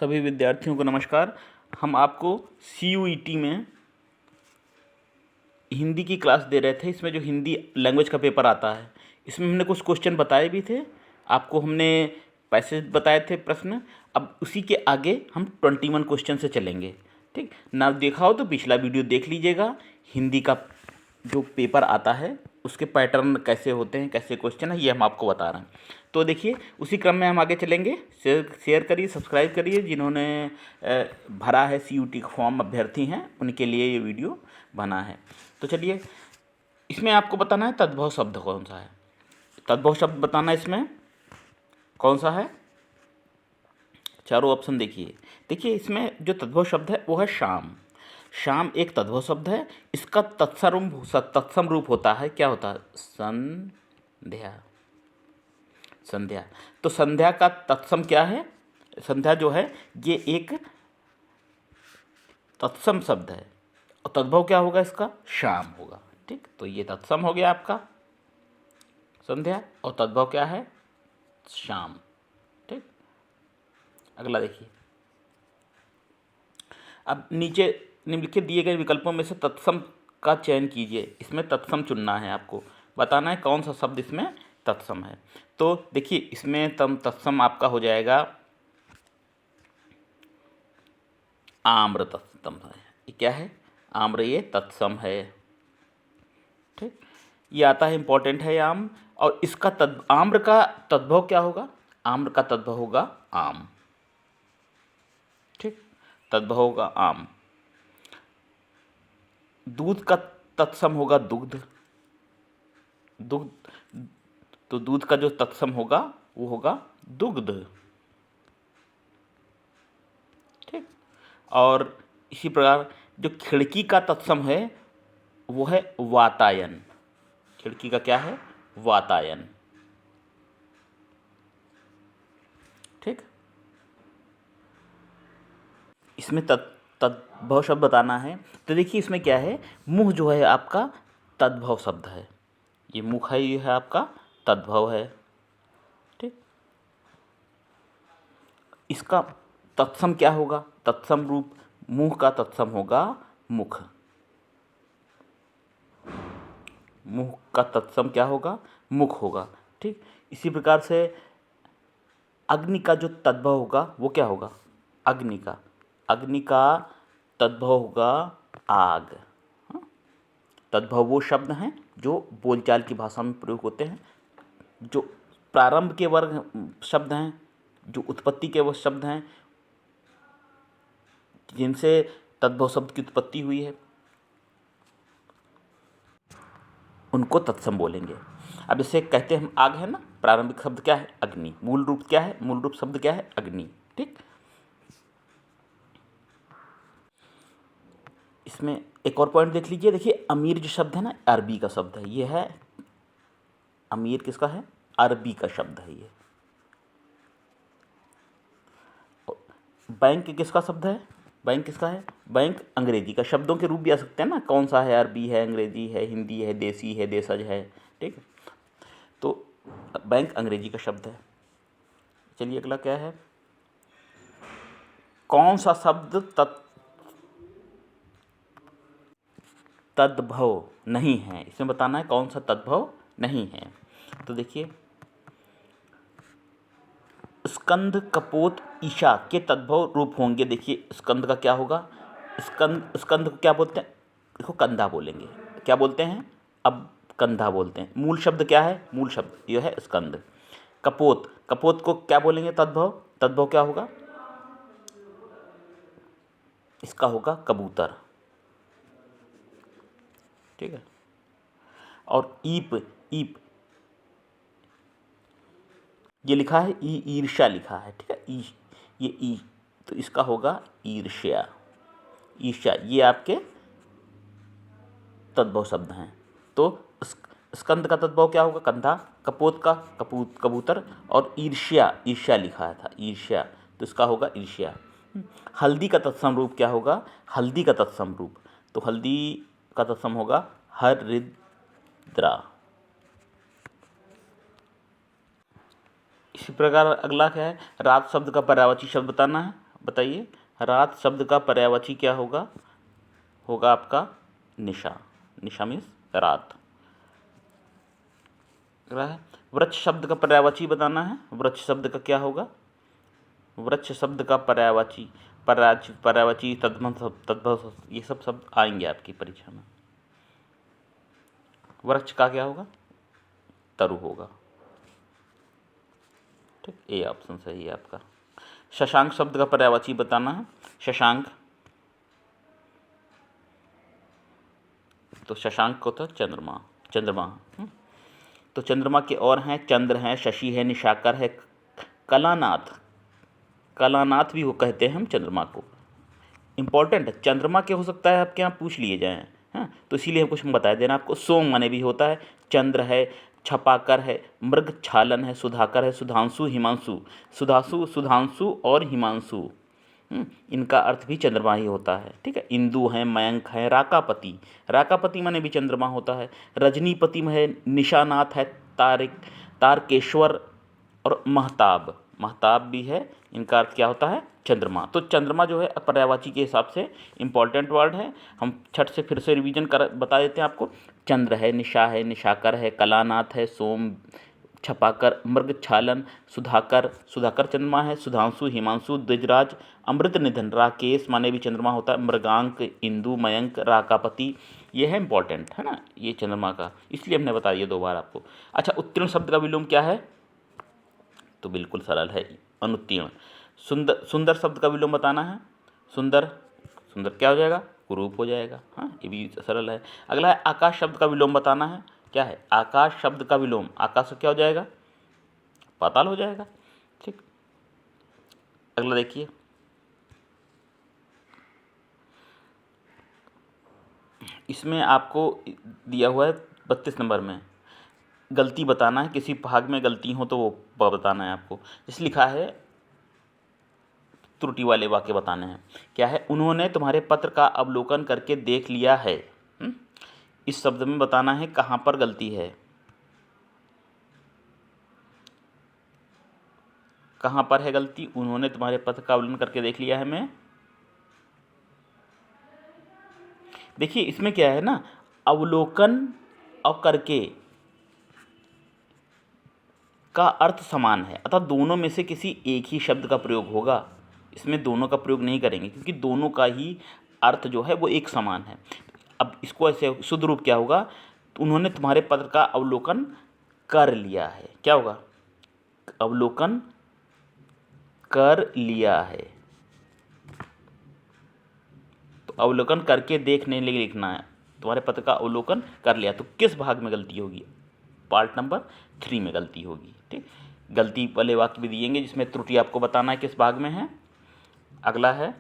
सभी विद्यार्थियों को नमस्कार। हम आपको CUET में हिंदी की क्लास दे रहे थे। इसमें जो हिंदी लैंग्वेज का पेपर आता है, इसमें हमने कुछ क्वेश्चन बताए भी थे आपको। हमने पैसेज बताए थे, प्रश्न। अब उसी के आगे हम 21 क्वेश्चन से चलेंगे। ठीक ना, देखा हो तो पिछला वीडियो देख लीजिएगा। हिंदी का जो पेपर आता है उसके पैटर्न कैसे होते हैं, कैसे क्वेश्चन है, ये हम आपको बता रहे हैं। तो देखिए, उसी क्रम में हम आगे चलेंगे। शेयर करिए, सब्सक्राइब करिए। जिन्होंने भरा है CUET का फॉर्म, अभ्यर्थी हैं, उनके लिए ये वीडियो बना है। तो चलिए, इसमें आपको बताना है तद्भव शब्द कौन सा है। तद्भव शब्द बताना, इसमें कौन सा है। चारों ऑप्शन देखिए। देखिए, इसमें जो तद्भव शब्द है वो है शाम। शाम एक तद्भव शब्द है। इसका तत्सम रूप होता है, क्या होता है, संध्या। संध्या। तो संध्या का तत्सम क्या है। संध्या जो है ये एक तत्सम शब्द है, और तद्भव क्या होगा इसका, शाम होगा। ठीक, तो ये तत्सम हो गया आपका संध्या, और तद्भव क्या है, शाम। ठीक, अगला देखिए। अब नीचे निम्नलिखित दिए गए विकल्पों में से तत्सम का चयन कीजिए। इसमें तत्सम चुनना है आपको, बताना है कौन सा शब्द इसमें तत्सम है। तो देखिए, इसमें तत्सम आपका हो जाएगा आम्र। तत्सम है, ये क्या है, आम्र, ये तत्सम है। ठीक, ये आता है, इंपॉर्टेंट है आम। और इसका आम्र का तद्भव क्या होगा, आम्र का तद्भव होगा आम। ठीक, तद्भव होगा आम। दूध का तत्सम होगा दुग्ध। दुग्ध, तो दूध का जो तत्सम होगा वो होगा दुग्ध। ठीक, और इसी प्रकार जो खिड़की का तत्सम है वो है वातायन। खिड़की का क्या है, वातायन। ठीक, इसमें तद्भव शब्द बताना है। तो देखिए, इसमें क्या है, मुख जो है आपका तद्भव शब्द है। ये मुख है, ये है आपका तद्भव है। ठीक, इसका तत्सम क्या होगा, तत्सम रूप, मुख का तत्सम होगा मुख। मुख का तत्सम क्या होगा, मुख होगा। ठीक, इसी प्रकार से अग्नि का जो तद्भव होगा वो क्या होगा, अग्नि का। अग्नि का तद्भव होगा आग। हाँ? तद्भव वो शब्द हैं जो बोलचाल की भाषा में प्रयोग होते हैं, जो प्रारंभ के वर्ग शब्द हैं, जो उत्पत्ति के वो शब्द हैं, जिनसे तद्भव शब्द की उत्पत्ति हुई है, उनको तत्सम बोलेंगे। अब जैसे कहते हैं हम, आग है ना, प्रारंभिक शब्द क्या है, अग्नि। मूल रूप क्या है, मूल रूप शब्द क्या है, अग्नि। ठीक, इसमें एक और पॉइंट देख लीजिए। देखिए, अमीर जो शब्द है ना, अरबी का शब्द है। ये है अमीर, किसका है, अरबी का शब्द है ये। बैंक किसका शब्द है, बैंक किसका है, बैंक अंग्रेजी का। शब्दों के रूप भी आ सकते हैं ना, कौन सा है, अरबी है, अंग्रेजी है, हिंदी है, देसी है, देशज है। ठीक, तो बैंक अंग्रेजी का शब्द है। चलिए, अगला क्या है, कौन सा शब्द तद्भव नहीं है। इसमें बताना है कौन सा तद्भव नहीं है। तो देखिए, स्कंद, कपोत, ईशा के तद्भव रूप होंगे। देखिए, स्कंद का क्या होगा, स्कंद को क्या बोलते हैं, देखो कंधा बोलेंगे। क्या बोलते हैं, अब कंधा बोलते हैं। मूल शब्द क्या है, मूल शब्द यह है स्कंद। कपोत, कपोत को क्या बोलेंगे, तद्भव। तद्भव क्या होगा, इसका होगा कबूतर। ठीक है, और ईप, ईप ये लिखा है, ईर्ष्या लिखा है। ठीक है, ये ई, तो इसका होगा ईर्ष्या। ईर्ष्या, ये आपके तद्भव शब्द हैं। तो स्कंद का तद्भव क्या होगा, कंधा। कपोत का कबूतर। और ईर्ष्या, ईर्ष्या लिखा था, ईर्ष्या, तो इसका होगा ईर्ष्या। हल्दी का तत्सम रूप क्या होगा, हल्दी का तत्सम रूप, तो हल्दी का तत्सम होगा हरिद्रा। इसी प्रकार अगला क्या है, रात शब्द का पर्यायवाची शब्द बताना है। बताइए, रात शब्द का पर्यायवाची क्या होगा? होगा आपका निशा। निशा मीन्स रात। रहा है। वृक्ष शब्द का पर्यायवाची बताना है। वृक्ष शब्द का क्या होगा? वृक्ष शब्द का पर्यायवाची, पर्यायवाची, तद्भव, ये सब शब्द आएंगे आपकी परीक्षा में। वृक्ष का क्या होगा? तरु होगा। ठीक, ए ऑप्शन सही है आपका। शशांक शब्द का पर्यायवाची बताना है। शशांक, तो शशांक को तो चंद्रमा, चंद्रमा। तो चंद्रमा के और हैं, चंद्र हैं, शशि है, निशाकर है, कलानाथ। कलानाथ भी वो कहते हैं हम चंद्रमा को। इंपॉर्टेंट है, चंद्रमा के हो सकता है आपके यहाँ पूछ लिए जाएँ, हाँ, तो इसीलिए कुछ हम बता देना आपको। सोम माने भी होता है, चंद्र है, छपाकर है, मृग छालन है, सुधाकर है, सुधांशु, हिमांशु। सुधांशु, सुधांशु और हिमांशु, इनका अर्थ भी चंद्रमा ही होता है। ठीक है। इंदु है, मयंक है, राकापति, राकापति माने भी चंद्रमा होता है। रजनीपति में है, निशानाथ है, तारिक, तारकेश्वर और महताब, महताब भी है, इनका अर्थ क्या होता है? चंद्रमा। तो चंद्रमा जो है पर्यायवाची के हिसाब से इंपॉर्टेंट वर्ड है। हम छठ से फिर से रिवीजन कर बता देते हैं आपको। चंद्र है, निशा है, निशाकर है, कलानाथ है, सोम, छपाकर, मृग छालन, सुधाकर, सुधाकर चंद्रमा है, सुधांशु, हिमांशु, द्विजराज, अमृत निधन, राकेश माने भी चंद्रमा होता है, मृगांक, इंदु, मयंक, राकापति, ये है इंपॉर्टेंट, है ना, ये चंद्रमा का, इसलिए हमने बता दिया 2 बार आपको। अच्छा, उत्तीर्ण शब्द का विलोम क्या है? तो बिल्कुल सरल है, अनुत्तीर्ण। सुंदर, सुंदर शब्द का विलोम बताना है। सुंदर, सुंदर क्या हो जाएगा? कुरूप हो जाएगा। हाँ, ये भी सरल है। अगला है आकाश शब्द का विलोम बताना है। क्या है? आकाश शब्द का विलोम, आकाश से क्या हो जाएगा? पाताल हो जाएगा। ठीक। अगला देखिए, इसमें आपको दिया हुआ है 32 नंबर में, गलती बताना है, किसी भाग में गलती हो तो वो बताना है आपको। जैसे लिखा है, त्रुटि वाले वाक्य बताने हैं। क्या है? उन्होंने तुम्हारे पत्र का अवलोकन करके देख लिया है। इस शब्द में बताना है कहाँ पर गलती है, कहाँ पर है गलती? उन्होंने तुम्हारे पत्र का अवलोकन करके देख लिया है में। देखिए इसमें क्या है ना, अवलोकन और करके का अर्थ समान है, अतः दोनों में से किसी एक ही शब्द का प्रयोग होगा। इसमें दोनों का प्रयोग नहीं करेंगे क्योंकि दोनों का ही अर्थ जो है वो एक समान है। अब इसको ऐसे शुद्ध रूप क्या होगा? उन्होंने तुम्हारे पत्र का अवलोकन कर लिया है। क्या होगा? अवलोकन कर लिया है। तो अवलोकन करके देखने के लिए लिखना है, तुम्हारे पत्र का अवलोकन कर लिया। तो किस भाग में गलती होगी? पार्ट नंबर 3 में गलती होगी। ठीक, गलती वाले वाक्य भी दिएंगे जिसमें त्रुटि आपको बताना है किस भाग में है। अगला है,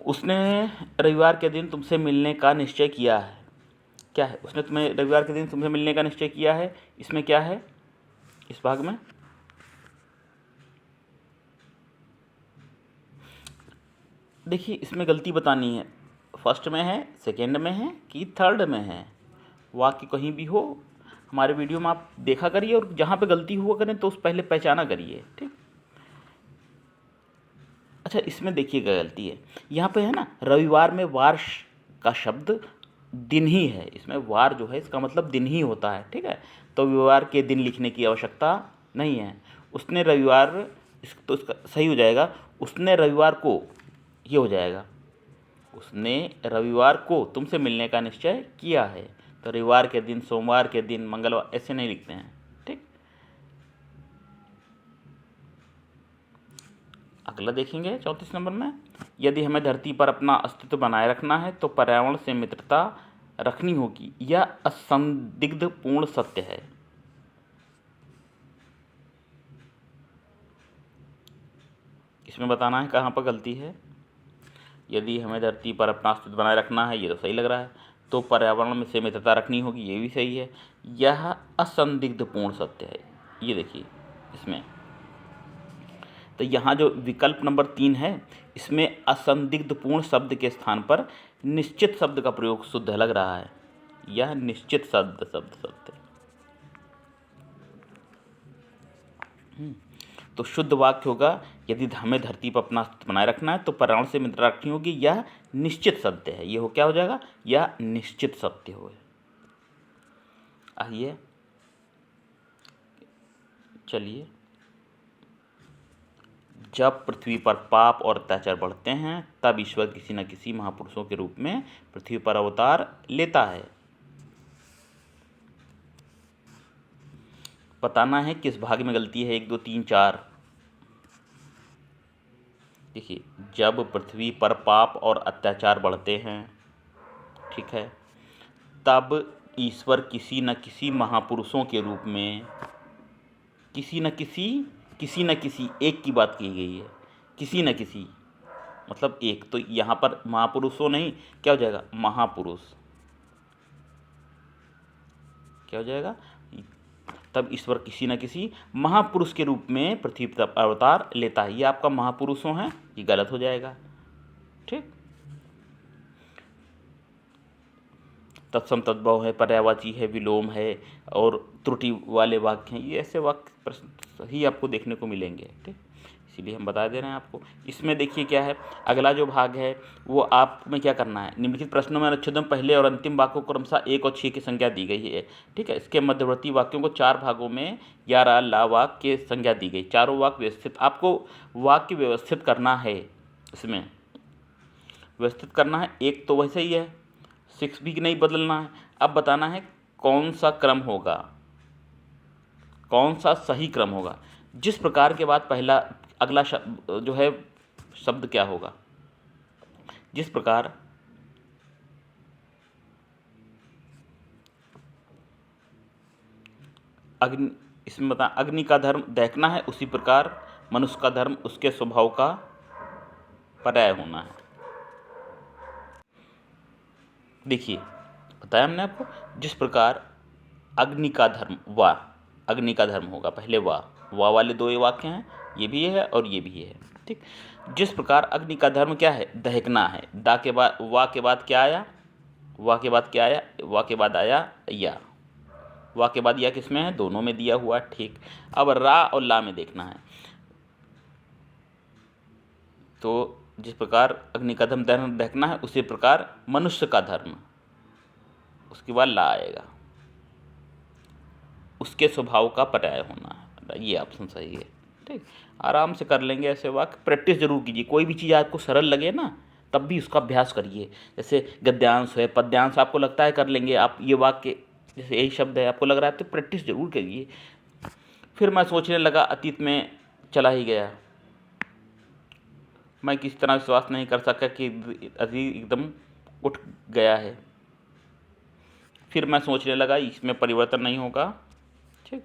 उसने रविवार के दिन तुमसे मिलने का निश्चय किया है। क्या है? उसने तुम्हें रविवार के दिन तुमसे मिलने का निश्चय किया है। इसमें क्या है? इस भाग में देखिए, इसमें गलती बतानी है, फर्स्ट में है, सेकेंड में है कि थर्ड में है। वाक्य कहीं भी हो, हमारे वीडियो में आप देखा करिए और जहाँ पे गलती हुआ करें तो उस पहले पहचाना करिए। ठीक। अच्छा, इसमें देखिएगा गलती है, यहाँ पे है ना, रविवार में वार का शब्द दिन ही है। इसमें वार जो है इसका मतलब दिन ही होता है। ठीक है, तो रविवार के दिन लिखने की आवश्यकता नहीं है। उसने रविवार, तो इसका सही हो जाएगा, उसने रविवार को, ये हो जाएगा, उसने रविवार को तुमसे मिलने का निश्चय किया है। तो रविवार के दिन, सोमवार के दिन, मंगलवार, ऐसे नहीं लिखते हैं। ठीक। अगला देखेंगे 34 नंबर में, यदि हमें धरती पर अपना अस्तित्व बनाए रखना है तो पर्यावरण से मित्रता रखनी होगी, यह असंदिग्ध पूर्ण सत्य है। इसमें बताना है कहाँ पर गलती है। यदि हमें धरती पर अपना अस्तित्व बनाए रखना है, ये तो सही लग रहा है, तो पर्यावरण में से मित्रता रखनी होगी, ये भी सही है। यह असंदिग्ध पूर्ण सत्य है, ये देखिए इसमें। तो यहाँ जो विकल्प नंबर 3 है, इसमें असंदिग्ध पूर्ण शब्द के स्थान पर निश्चित शब्द का प्रयोग शुद्ध लग रहा है। यह निश्चित शब्द सत्य। तो शुद्ध वाक्य होगा, यदि हमें धरती पर अपना अस्तित्व बनाए रखना है तो पर्यावरण से मित्र रखनी होगी, यह निश्चित सत्य है। ये हो क्या हो जाएगा, यह निश्चित सत्य हो। आइए चलिए, जब पृथ्वी पर पाप और अत्याचार बढ़ते हैं तब ईश्वर किसी न किसी महापुरुषों के रूप में पृथ्वी पर अवतार लेता है। बताना है किस भाग में गलती है, 1 2 3 4। देखिए, जब पृथ्वी पर पाप और अत्याचार बढ़ते हैं, ठीक है, तब ईश्वर किसी न किसी महापुरुषों के रूप में, किसी न किसी एक की बात की गई है, किसी न किसी मतलब एक, तो यहाँ पर महापुरुषों नहीं, क्या हो जाएगा, महापुरुष। क्या हो जाएगा, तब ईश्वर किसी न किसी महापुरुष के रूप में पृथ्वी पर अवतार लेता है। ये आपका महापुरुषों है, ये गलत हो जाएगा। ठीक, तत्सम तद्भव है, पर्यायवाची है, विलोम है और त्रुटि वाले वाक्य हैं। ये ऐसे वाक्य ही आपको देखने को मिलेंगे। ठीक, इसीलिए हम बता दे रहे हैं आपको। इसमें देखिए क्या है, अगला जो भाग है वो आप में क्या करना है, निम्नलिखित प्रश्नों में अनुच्छेदों पहले और अंतिम वाक्यों को क्रमशः 1 और 6 की संज्ञा दी गई है। ठीक है, इसके मध्यवर्ती वाक्यों को 4 भागों में या रा ला वाक्य की संज्ञा दी गई। चारों वाक्य व्यवस्थित, आपको वाक्य व्यवस्थित करना है, इसमें व्यवस्थित करना है। एक तो वैसे ही है, 6 भी नहीं बदलना है। अब बताना है कौन सा क्रम होगा, कौन सा सही क्रम होगा। जिस प्रकार के बाद पहला अगला शब्द जो है, शब्द क्या होगा, जिस प्रकार अग्नि, इसमें बता अग्नि का धर्म देखना है, उसी प्रकार मनुष्य का धर्म उसके स्वभाव का पर्याय होना है। देखिए, बताया हमने आपको, जिस प्रकार अग्नि का धर्म, वाह, अग्नि का धर्म होगा, पहले वाह वाले 2 वाक्य हैं, ये भी है और ये भी है। ठीक, जिस प्रकार अग्नि का धर्म क्या है, दहकना है। दा के बाद, वाह के बाद क्या आया, वाह के बाद क्या आया, वाह के बाद आया या। वाह के बाद या किसमें है, दोनों में दिया हुआ। ठीक, अब रा और ला में देखना है। तो जिस प्रकार अग्नि का धर्म दहकना है, उसी प्रकार मनुष्य का धर्म, उसके बाद ला आएगा, उसके स्वभाव का पर्याय होना है। ये ऑप्शन सही है। ठीक, आराम से कर लेंगे ऐसे वाक्य। प्रैक्टिस जरूर कीजिए, कोई भी चीज़ आपको सरल लगे ना तब भी उसका अभ्यास करिए। जैसे गद्यांश है, पद्यांश आपको लगता है कर लेंगे आप, ये वाक्य जैसे यही शब्द है आपको लग रहा है, तो प्रैक्टिस जरूर करिए। फिर मैं सोचने लगा, अतीत में चला ही गया, मैं किसी तरह विश्वास नहीं कर सका कि अतीत एकदम उठ गया है। फिर मैं सोचने लगा इसमें परिवर्तन नहीं होगा। ठीक,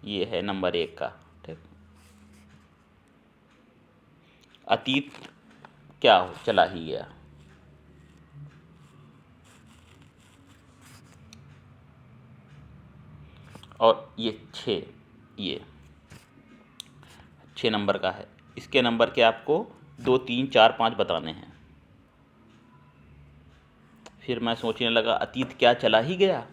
ये है नंबर 1 का। ठीक, अतीत क्या हो, चला ही गया। और ये 6, ये 6 नंबर का है। इसके नंबर के आपको 2 3 4 5 बताने हैं। फिर मैं सोचने लगा, अतीत क्या चला ही गया।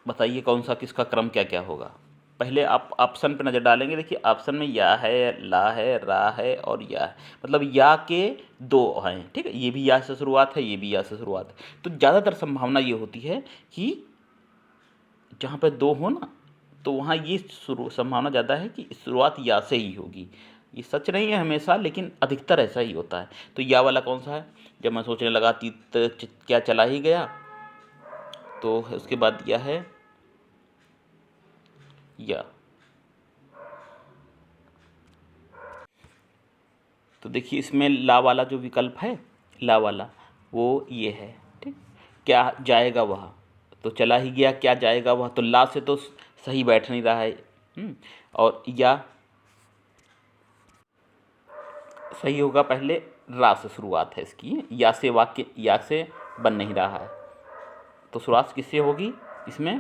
बताइए कौन सा, किसका क्रम क्या क्या होगा। पहले आप ऑप्शन पे नज़र डालेंगे। देखिए, ऑप्शन में या है, ला है, रा है और या है, मतलब या के 2 हैं। ठीक है, ये भी या से शुरुआत है, ये भी या से शुरुआत है। तो ज़्यादातर संभावना ये होती है कि जहाँ पे 2 हो ना, तो वहाँ ये संभावना ज़्यादा है कि शुरुआत या से ही होगी। ये सच नहीं है हमेशा, लेकिन अधिकतर ऐसा ही होता है। तो या वाला कौन सा है, जब मैं सोचने लगा अतीत क्या चला ही गया, तो उसके बाद यह है या। तो देखिए, इसमें ला वाला जो विकल्प है, ला वाला वो ये है। ठीक, क्या जाएगा वह, तो चला ही गया, क्या जाएगा वह, तो ला से तो सही बैठ नहीं रहा है। और या सही होगा, पहले रा से शुरुआत है इसकी, या से वाक्य या से बन नहीं रहा है, तो शुरुआत किससे होगी, इसमें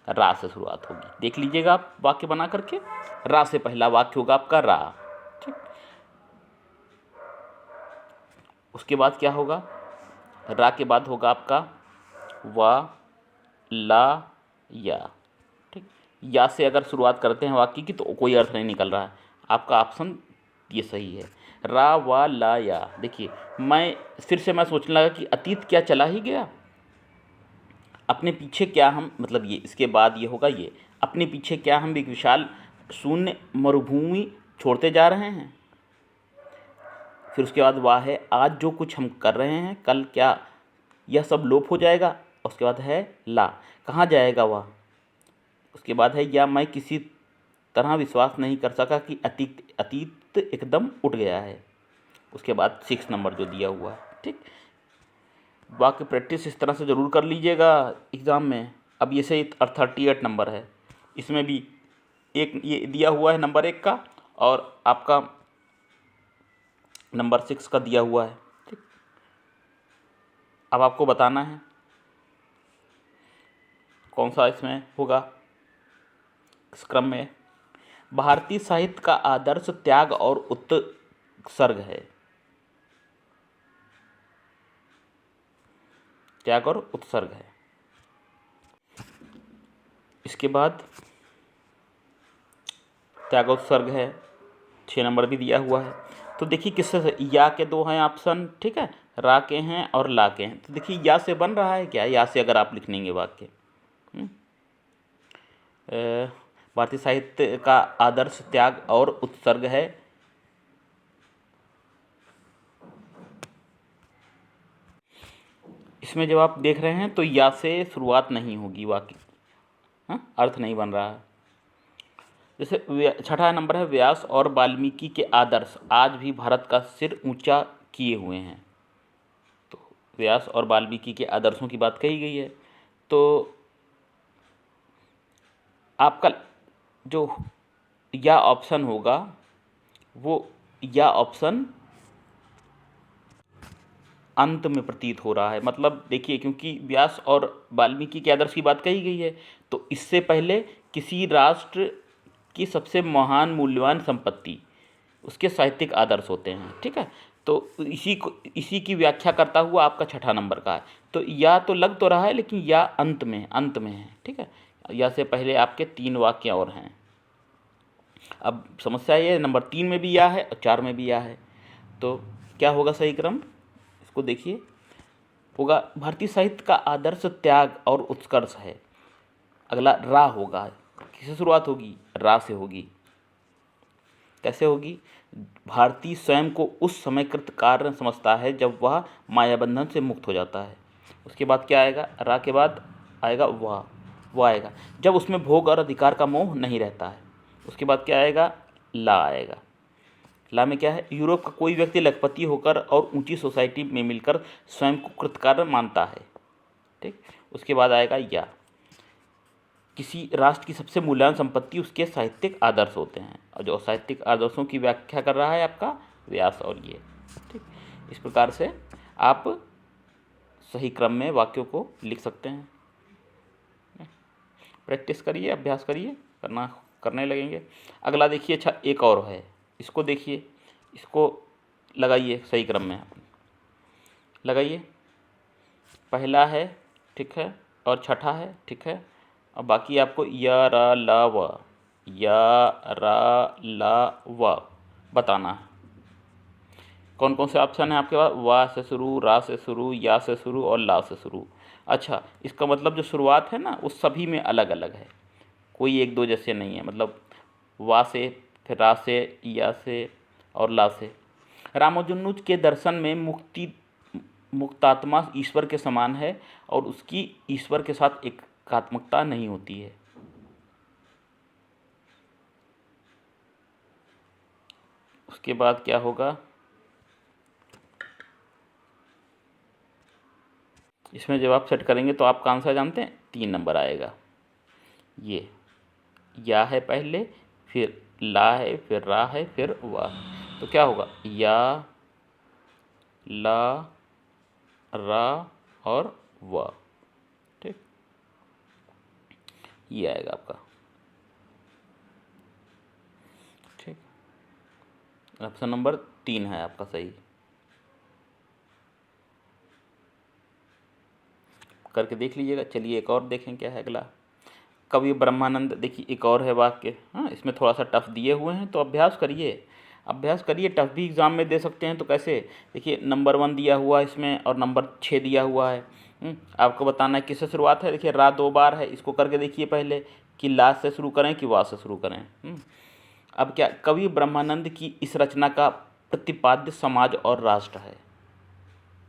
रा से शुरुआत होगी। देख लीजिएगा आप वाक्य बना करके, रा से पहला वाक्य होगा आपका रा। ठीक, उसके बाद क्या होगा, रा के बाद होगा आपका वा, ला, या। ठीक, या से अगर शुरुआत करते हैं वाक्य की तो कोई अर्थ नहीं निकल रहा है। आपका ऑप्शन ये सही है, रा, वा, ला, या। देखिए मैं सोचने लगा कि अतीत क्या चला ही गया, अपने पीछे क्या हम, मतलब ये इसके बाद ये होगा, ये अपने पीछे क्या हम एक विशाल शून्य मरुभूमि छोड़ते जा रहे हैं। फिर उसके बाद वाह है, आज जो कुछ हम कर रहे हैं कल क्या यह सब लोप हो जाएगा। उसके बाद है ला, कहाँ जाएगा वह। उसके बाद है या, मैं किसी तरह विश्वास नहीं कर सका कि अतीत एकदम उठ गया है। उसके बाद 6 नंबर जो दिया हुआ है। ठीक, वाक्य प्रैक्टिस इस तरह से ज़रूर कर लीजिएगा एग्ज़ाम में। अब ये से 38 नंबर है, इसमें भी एक ये दिया हुआ है नंबर 1 का, और आपका नंबर 6 का दिया हुआ है। ठीक, अब आपको बताना है कौन सा इसमें होगा इस क्रम में। भारतीय साहित्य का आदर्श त्याग और उत्सर्ग है। त्याग और उत्सर्ग है। इसके बाद त्याग और उत्सर्ग है, 6 नंबर भी दिया हुआ है। तो देखिए किससे से, या के 2 हैं ऑप्शन, ठीक है, रा के हैं और ला के हैं। तो देखिए या से बन रहा है क्या, या से अगर आप लिख लेंगे वाक्य। भारतीय साहित्य का आदर्श त्याग और उत्सर्ग है। इसमें जब आप देख रहे हैं तो या से शुरुआत नहीं होगी वाक्य, अर्थ नहीं बन रहा है। जैसे 6ठा नंबर है, व्यास और वाल्मीकि के आदर्श आज भी भारत का सिर ऊंचा किए हुए हैं। तो व्यास और वाल्मीकि के आदर्शों की बात कही गई है। तो आपका जो या ऑप्शन होगा वो या ऑप्शन अंत में प्रतीत हो रहा है। मतलब देखिए, क्योंकि व्यास और वाल्मीकि के आदर्श की बात कही गई है, तो इससे पहले किसी राष्ट्र की सबसे महान मूल्यवान संपत्ति उसके साहित्यिक आदर्श होते हैं। ठीक है, तो इसी की व्याख्या करता हुआ आपका 6ठा नंबर का है। तो या तो लग तो रहा है, लेकिन या अंत में है। ठीक है, या से पहले आपके 3 वाक्य और हैं। अब समस्या ये नंबर 3 में भी या है और 4 में भी या है, तो क्या होगा सही क्रम, इसको देखिए। होगा भारतीय साहित्य का आदर्श त्याग और उत्कर्ष है। अगला रा होगा, किससे शुरुआत होगी, रा से होगी। कैसे होगी, भारतीय स्वयं को उस समय कृतकार्य समझता है जब वह मायाबंधन से मुक्त हो जाता है। उसके बाद क्या आएगा, रा के बाद आएगा वह आएगा जब उसमें भोग और अधिकार का मोह नहीं रहता है। उसके बाद क्या आएगा, ला आएगा। ला में क्या है, यूरोप का कोई व्यक्ति लखपति होकर और ऊंची सोसाइटी में मिलकर स्वयं को कृतकार्य मानता है। ठीक, उसके बाद आएगा या, किसी राष्ट्र की सबसे मूल्यवान संपत्ति उसके साहित्यिक आदर्श होते हैं, और जो साहित्यिक आदर्शों की व्याख्या कर रहा है आपका व्यास और ये। ठीक, इस प्रकार से आप सही क्रम में वाक्यों को लिख सकते हैं। प्रैक्टिस करिए, अभ्यास करिए, करने लगेंगे। अगला देखिए, अच्छा एक और है, इसको देखिए, इसको लगाइए सही क्रम में, लगाइए। पहला है, ठीक है, और 6ठा है, ठीक है, और बाकी आपको या, रा, ला, व, या, रा, ला, व बताना है। कौन कौन से ऑप्शन है आपके पास, वा से शुरू, रा से शुरू, या से शुरू और ला से शुरू। अच्छा, इसका मतलब जो शुरुआत है ना वो सभी में अलग अलग है, कोई एक दो जैसे नहीं है। मतलब वा से, फिर रा से, या से और ला से। रामानुज के दर्शन में मुक्तात्मा ईश्वर के समान है और उसकी ईश्वर के साथ एकात्मकता नहीं होती है। उसके बाद क्या होगा, इसमें जब आप सेट करेंगे तो आपका आंसर जानते हैं 3 नंबर आएगा। ये या है पहले, फिर ला है, फिर रा है, फिर वा। तो क्या होगा, या, ला, रा और वा। ठीक, ये आएगा आपका। ठीक, ऑप्शन नंबर 3 है आपका सही। करके देख लीजिएगा। चलिए एक और देखें क्या है अगला। कवि ब्रह्मानंद, देखिए एक और है वाक्य। हाँ, इसमें थोड़ा सा टफ दिए हुए हैं तो अभ्यास करिए, अभ्यास करिए। टफ भी एग्ज़ाम में दे सकते हैं तो कैसे, देखिए नंबर 1 दिया हुआ है इसमें और नंबर 6 दिया हुआ है। आपको बताना है किससे शुरुआत है। देखिए रा 2 बार है, इसको करके देखिए पहले कि ला से शुरू करें कि वा से शुरू करें। अब क्या, कवि ब्रह्मानंद की इस रचना का प्रतिपाद्य समाज और राष्ट्र है।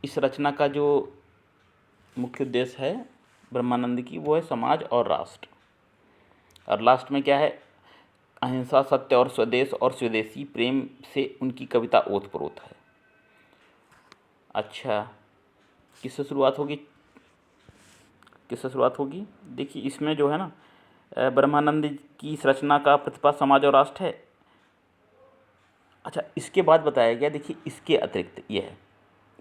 इस रचना का जो मुख्य उद्देश्य है ब्रह्मानंद की वो है समाज और राष्ट्र। और लास्ट में क्या है, अहिंसा, सत्य और स्वदेश और स्वदेशी प्रेम से उनकी कविता ओतप्रोत है। अच्छा, किससे शुरुआत होगी, किससे शुरुआत होगी। देखिए इसमें जो है ना, ब्रह्मानंद की इस रचना का प्रतिपाद्य समाज और राष्ट्र है। अच्छा, इसके बाद बताया गया, देखिए इसके अतिरिक्त ये है,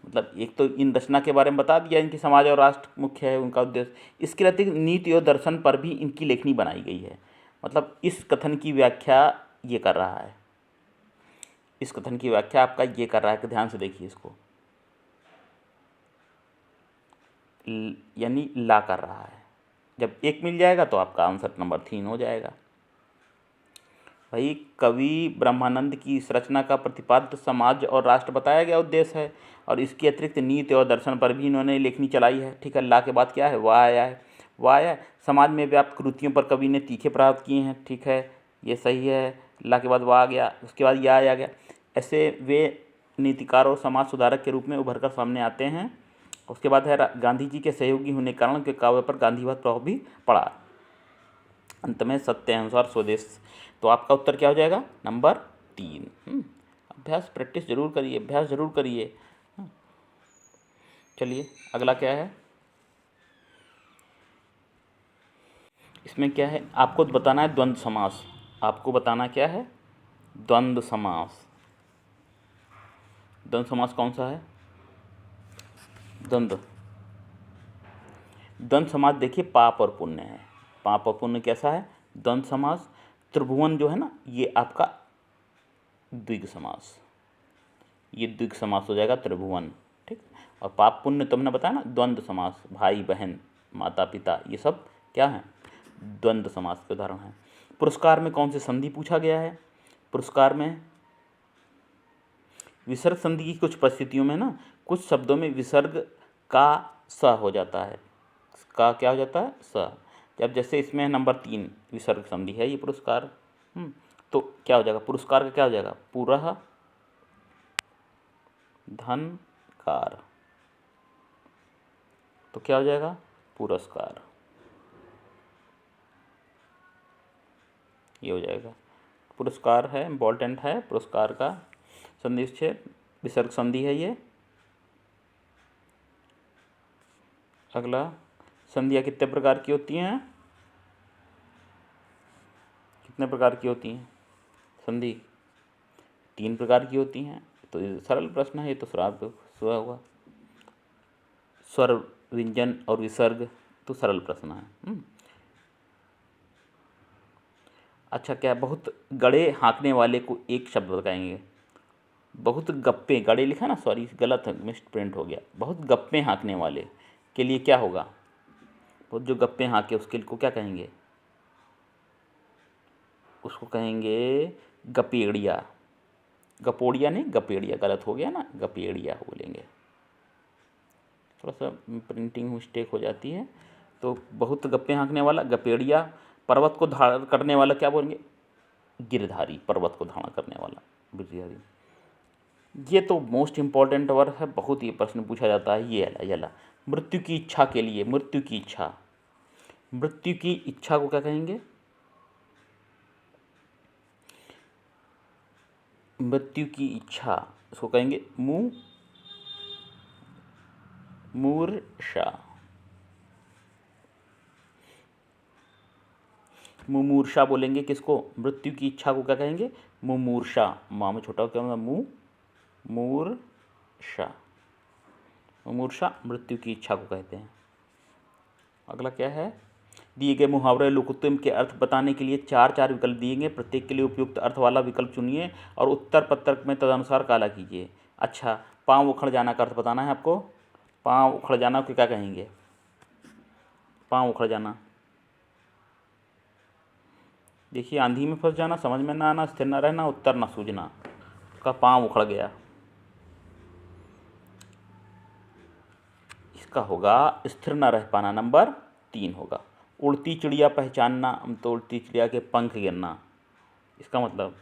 मतलब एक तो इन रचना के बारे में बता दिया, इनकी समाज और राष्ट्र मुख्य है उनका उद्देश्य। इसके अतिरिक्त नीति और दर्शन पर भी इनकी लेखनी बनाई गई है। मतलब इस कथन की व्याख्या ये कर रहा है, इस कथन की व्याख्या आपका ये कर रहा है कि ध्यान से देखिए इसको, यानी ला कर रहा है। जब एक मिल जाएगा तो आपका आंसर नंबर 3 हो जाएगा। भाई कवि ब्रह्मानंद की इस रचना का प्रतिपाद्य समाज और राष्ट्र बताया गया उद्देश्य है, और इसके अतिरिक्त नीति और दर्शन पर भी इन्होंने लेखनी चलाई है। ठीक है, ला के बाद क्या है, वाह आया है। वाह आया है, समाज में व्याप्त कुरीतियों पर कवि ने तीखे प्रहार किए हैं। ठीक है, ये सही है। ला के बाद वाह आ गया, उसके बाद यह आ गया। ऐसे वे नीतिकार और समाज सुधारक के रूप में उभर कर सामने आते हैं। उसके बाद है गांधी जी के सहयोगी होने के कारण उनके काव्य पर गांधीवाद प्रभाव भी पड़ा। अंत में सत्य, अहिंसा और स्वदेश। तो आपका उत्तर क्या हो जाएगा, नंबर 3। अभ्यास प्रैक्टिस जरूर करिए, अभ्यास जरूर करिए। चलिए अगला क्या है, इसमें क्या है, आपको बताना है द्वंद्व समास। आपको बताना क्या है, द्वंद्व समास। द्वंद्व समास कौन सा है, द्वंद्व समास देखिए पाप और पुण्य है। पाप और पुण्य कैसा है, द्वंद्व समास। त्रिभुवन जो है ना, ये आपका द्विग समास, ये द्विग समास हो जाएगा त्रिभुवन। ठीक, और पाप पुण्य तो हमने बताया ना, द्वंद्व समास, भाई बहन, माता पिता, ये सब क्या है, द्वंद्व समास के उदाहरण हैं। पुरस्कार में कौन सी संधि पूछा गया है, पुरस्कार में विसर्ग संधि की कुछ परिस्थितियों में ना, कुछ शब्दों में विसर्ग का स हो जाता है, का क्या हो जाता है, स। जब जैसे इसमें नंबर 3 विसर्ग संधि है ये पुरस्कार, तो क्या हो जाएगा, पुरस्कार का क्या हो जाएगा, पुरः धनकार, तो क्या हो जाएगा, पुरस्कार, ये हो जाएगा। पुरस्कार है, इम्पोर्टेंट है, पुरस्कार का संधि विच्छेद विसर्ग संधि है ये। अगला, संधियाँ कितने प्रकार की होती हैं, कितने प्रकार की होती हैं संधि, 3 प्रकार की होती हैं। तो ये सरल प्रश्न है, ये तो श्राप हुआ हुआ, स्वर, व्यंजन और विसर्ग, तो सरल प्रश्न है। अच्छा, क्या बहुत गड़े हाँकने वाले को एक शब्द बताएंगे, बहुत गप्पे, गड़े लिखा ना, सॉरी गलत है, मिस प्रिंट हो गया। बहुत गप्पे हाँकने वाले के लिए क्या होगा, बहुत जो गप्पे हाँके उसके को क्या कहेंगे, उसको कहेंगे गपेड़िया। गपोड़िया नहीं, गपेड़िया, गलत हो गया ना, गपेड़िया बोलेंगे, थोड़ा सा प्रिंटिंग मिस्टेक हो जाती है। तो बहुत गप्पे हाँकने वाला गपेड़िया। पर्वत को धारण करने वाला क्या बोलेंगे, गिरधारी, पर्वत को धारण करने वाला गिरधारी। ये तो मोस्ट इम्पॉर्टेंट वर्ड है, बहुत ही प्रश्न पूछा जाता है। ये वाला मृत्यु की इच्छा के लिए, मृत्यु की इच्छा, मृत्यु की इच्छा को क्या कहेंगे, मृत्यु की इच्छा, इसको कहेंगे मूर्छा, मुमूर्षा बोलेंगे किसको, मृत्यु की इच्छा को क्या कहेंगे, मुमूर्षा। माँ में छोटा क्या मतलब, मूर्छा, मुमूर्षा मृत्यु की इच्छा को कहते हैं। अगला क्या है, दिए गए मुहावरे लोकोत्तम के अर्थ बताने के लिए 4 विकल्प दिए गए, प्रत्येक के लिए उपयुक्त अर्थ वाला विकल्प चुनिए और उत्तर पत्रक में तदनुसार काला कीजिए। अच्छा, पाँव उखड़ जाना का अर्थ बताना है आपको, पाँव उखड़ जाना को क्या कहेंगे, पाँव उखड़ जाना। देखिए, आंधी में फंस जाना, समझ में ना आना, स्थिर ना रहना, उत्तर ना सूझना, का पाँव उखड़ गया। इसका होगा स्थिर ना रह पाना, नंबर 3 होगा। उड़ती चिड़िया पहचानना, तो उड़ती चिड़िया के पंख गिरना, इसका मतलब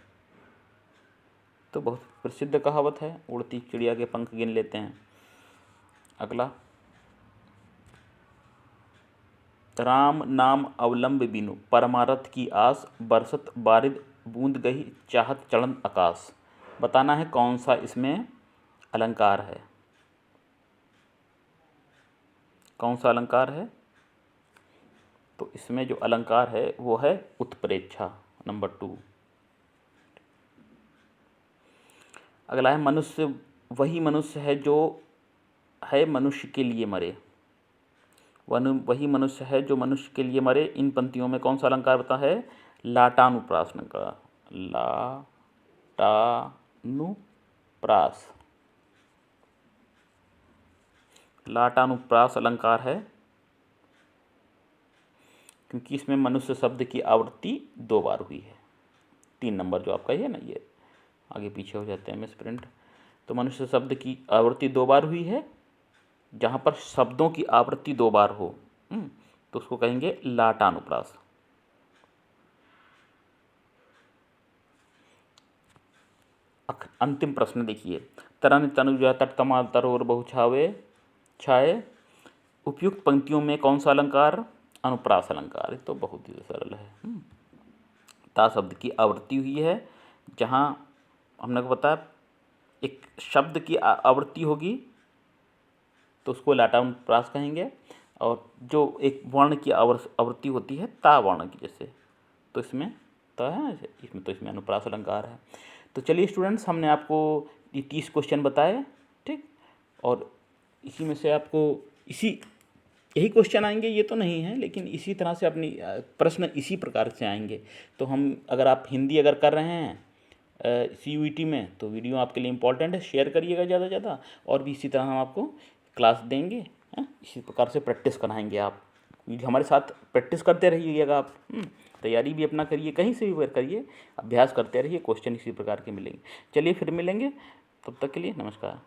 तो बहुत प्रसिद्ध कहावत है, उड़ती चिड़िया के पंख गिन लेते हैं। अगला, राम नाम अवलंब बिनु परमारथ की आस, बरसत बारिद बूंद गही चाहत चढ़न आकाश। बताना है कौन सा इसमें अलंकार है, कौन सा अलंकार है। तो इसमें जो अलंकार है वो है उत्प्रेक्षा, नंबर 2। अगला है, मनुष्य वही मनुष्य है जो है मनुष्य के लिए मरे। वही मनुष्य है जो मनुष्य के लिए मरे। इन पंक्तियों में कौन सा अलंकार बता है, लाटानुप्रास अलंकार, लाटानुप्रास, लाटानुप्रास अलंकार है, क्योंकि इसमें मनुष्य शब्द की आवृत्ति 2 बार हुई है। 3 नंबर जो आपका ये ना, ये आगे पीछे हो जाते हैं मिसप्रिंट। तो मनुष्य शब्द की आवृत्ति 2 बार हुई है, जहाँ पर शब्दों की आवृत्ति 2 बार हो तो उसको कहेंगे लाटानुप्रास। अंतिम प्रश्न देखिए, तरन तनुजा तटतमा तरोर बहु छावे छाए। उपयुक्त पंक्तियों में कौन सा अलंकार, अनुप्रास अलंकार। तो बहुत ही सरल है। ता शब्द की आवृत्ति हुई है, जहाँ हमने को बताया एक शब्द की आवृत्ति होगी तो उसको लाटानुप्रास कहेंगे, और जो एक वर्ण की आवृत्ति होती है ता वर्ण की, जैसे तो इसमें ता है, इसमें तो इसमें अनुप्रास अलंकार है। तो चलिए स्टूडेंट्स, हमने आपको ये 30 क्वेश्चन बताए, ठीक, और इसी में से आपको यही क्वेश्चन आएंगे, ये तो नहीं है, लेकिन इसी तरह से अपनी प्रश्न इसी प्रकार से आएंगे। तो हम अगर आप हिंदी अगर कर रहे हैं CUET में, तो वीडियो आपके लिए इम्पॉर्टेंट है, शेयर करिएगा ज़्यादा से ज़्यादा, और भी इसी तरह हम आपको क्लास देंगे, इसी प्रकार से प्रैक्टिस कराएंगे। आप हमारे साथ प्रैक्टिस करते रहिएगा, आप तैयारी भी अपना करिए, कहीं से भी करिए, अभ्यास करते रहिए, क्वेश्चन इसी प्रकार के मिलेंगे। चलिए फिर मिलेंगे, तब तक के लिए नमस्कार।